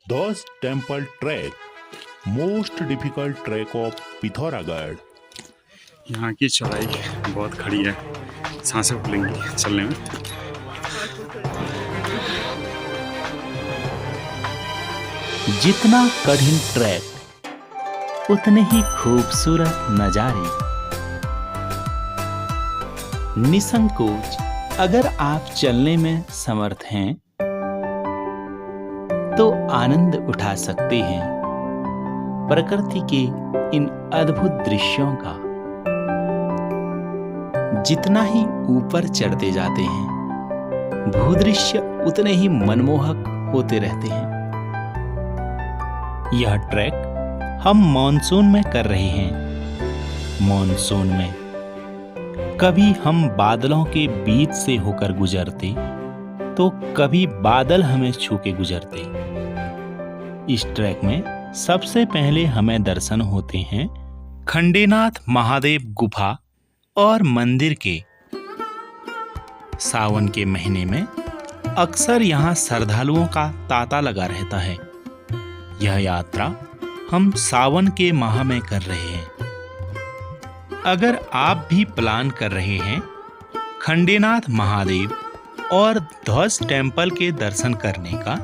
Thus Temple Trek, most difficult trek of Pithoragarh. यहाँ की चढ़ाई बहुत खड़ी है, सांसें फूलेंगी चलने में। जितना कठिन ट्रैक उतने ही खूबसूरत नजारे। निसंकोच अगर आप चलने में समर्थ हैं तो आनंद उठा सकते हैं प्रकृति के इन अद्भुत दृश्यों का। जितना ही ऊपर चढ़ते जाते हैं भूदृश्य उतने ही मनमोहक होते रहते हैं। यह ट्रैक हम मॉनसून में कर रहे हैं। मॉनसून में कभी हम बादलों के बीच से होकर गुजरते तो कभी बादल हमें छू के गुजरते। इस ट्रैक में सबसे पहले हमें दर्शन होते हैं खंडेनाथ महादेव गुफा और मंदिर के। सावन के महीने में अक्सर यहाँ श्रद्धालुओं का तांता लगा रहता है। यह यात्रा हम सावन के माह में कर रहे हैं। अगर आप भी प्लान कर रहे हैं खंडेनाथ महादेव और ध्वज टेम्पल के दर्शन करने का,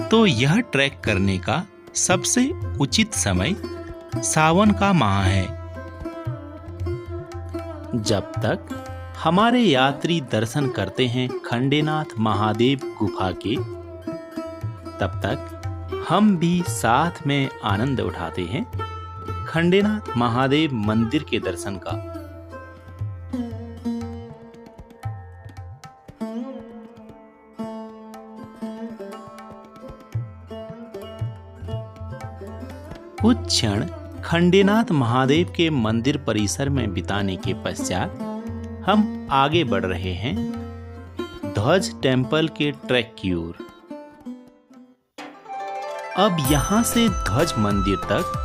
तो यह ट्रैक करने का सबसे उचित समय सावन का माह है। जब तक हमारे यात्री दर्शन करते हैं खंडेनाथ महादेव गुफा के, तब तक हम भी साथ में आनंद उठाते हैं खंडेनाथ महादेव मंदिर के दर्शन का। कुछ क्षण खंडेनाथ महादेव के मंदिर परिसर में बिताने के पश्चात हम आगे बढ़ रहे हैं ध्वज टेम्पल के ट्रैक की ओर। अब यहां से ध्वज मंदिर तक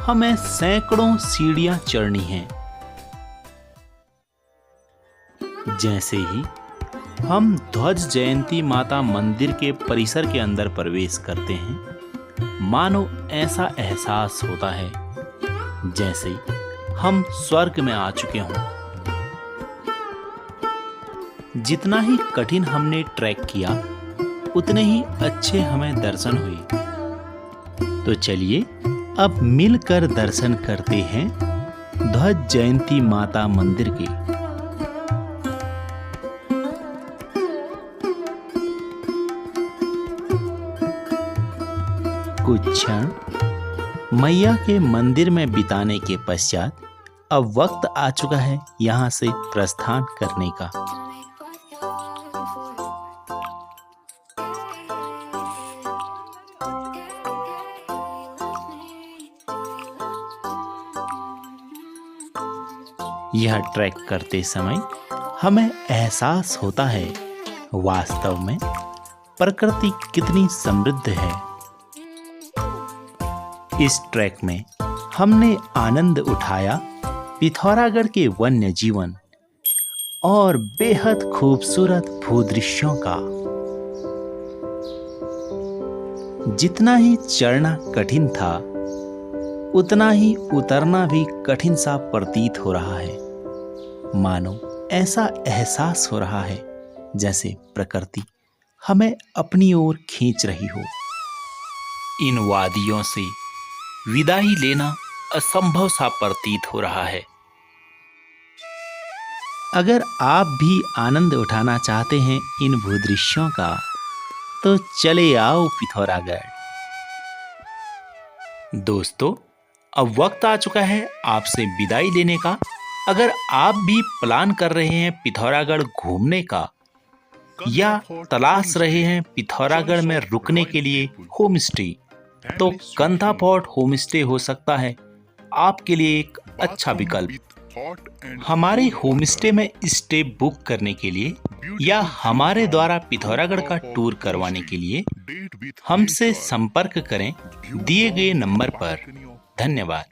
हमें सैकड़ों सीढ़ियां चढ़नी हैं। जैसे ही हम ध्वज जयंती माता मंदिर के परिसर के अंदर प्रवेश करते हैं, मानो ऐसा एहसास होता है जैसे हम स्वर्ग में आ चुके हों। जितना ही कठिन हमने ट्रैक किया उतने ही अच्छे हमें दर्शन हुए। तो चलिए अब मिलकर दर्शन करते हैं ध्वज जयंती माता मंदिर के। कुछ क्षण मैया के मंदिर में बिताने के पश्चात अब वक्त आ चुका है यहाँ से प्रस्थान करने का। यह ट्रैक करते समय हमें एहसास होता है वास्तव में प्रकृति कितनी समृद्ध है। इस ट्रैक में हमने आनंद उठाया पिथौरागढ़ के वन्य जीवन और बेहद खूबसूरत भूदृश्यों का। जितना ही चढ़ना कठिन था उतना ही उतरना भी कठिन सा प्रतीत हो रहा है। मानो ऐसा एहसास हो रहा है जैसे प्रकृति हमें अपनी ओर खींच रही हो। इन वादियों से विदाई लेना असंभव सा प्रतीत हो रहा है। अगर आप भी आनंद उठाना चाहते हैं इन भूदृश्यों का, तो चले आओ पिथौरागढ़। दोस्तों, अब वक्त आ चुका है आपसे विदाई लेने का। अगर आप भी प्लान कर रहे हैं पिथौरागढ़ घूमने का या तलाश रहे हैं पिथौरागढ़ में रुकने के लिए होम स्टे, तो कंधा पॉट होम स्टे हो सकता है आपके लिए एक अच्छा विकल्प। हमारे होम स्टे में स्टे बुक करने के लिए या हमारे द्वारा पिथौरागढ़ का टूर करवाने के लिए हमसे संपर्क करें दिए गए नंबर पर। धन्यवाद।